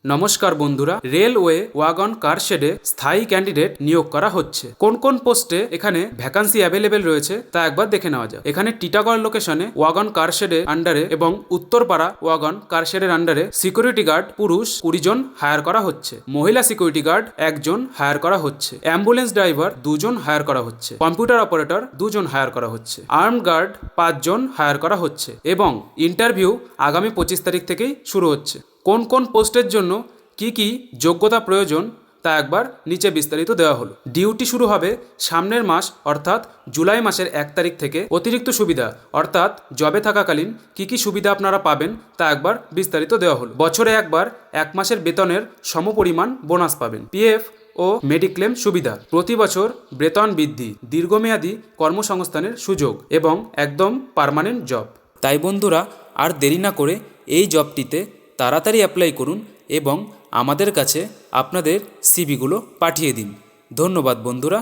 নমস্কার বন্ধুরা, railway wagon কার শেডে স্থায়ী ক্যান্ডিডেট নিয়োগ করা হচ্ছে। কোন কোন পোস্টে এখানে ভ্যাকান্সি অ্যাভেলেবেল রয়েছে তা একবার দেখে নেওয়া যাক। এখানে টিটাগড় লোকেশনে ওয়াগন কার শেডের আন্ডারে এবং উত্তরপাড়া ওয়াগন কার শেডের আন্ডারে সিকিউরিটি গার্ড পুরুষ 20 জন হায়ার করা হচ্ছে, মহিলা সিকিউরিটি গার্ড 1 জন হায়ার করা হচ্ছে, অ্যাম্বুলেন্স ড্রাইভার 2 জন হায়ার করা হচ্ছে, কম্পিউটার অপারেটর 2 জন হায়ার করা হচ্ছে, আর্ম গার্ড 5 জন হায়ার করা হচ্ছে এবং ইন্টারভিউ আগামী 25 তারিখ থেকেই শুরু হচ্ছে। কোন কোন পোস্টের জন্য কি কি যোগ্যতা প্রয়োজন তা একবার নিচে বিস্তারিত দেওয়া হলো। ডিউটি শুরু হবে সামনের মাস অর্থাৎ জুলাই মাসের 1 তারিখ থেকে। অতিরিক্ত সুবিধা অর্থাৎ জবে থাকাকালীন কি কি সুবিধা আপনারা পাবেন তা একবার বিস্তারিত দেওয়া হলো। বছরে একবার 1 মাসের বেতনের সমপরিমাণ বোনাস পাবেন, পিএফ ও মেডিক্লেম সুবিধা, প্রতি বছর বেতন বৃদ্ধি, দীর্ঘমেয়াদী কর্মসংস্থানের সুযোগ এবং একদম পার্মানেন্ট জব। তাই বন্ধুরা, আর দেরি না করে এই জবটিতে তাড়াতাড়ি অ্যাপ্লাই করুন এবং আমাদের কাছে আপনাদের সিভিগুলো পাঠিয়ে দিন। ধন্যবাদ বন্ধুরা।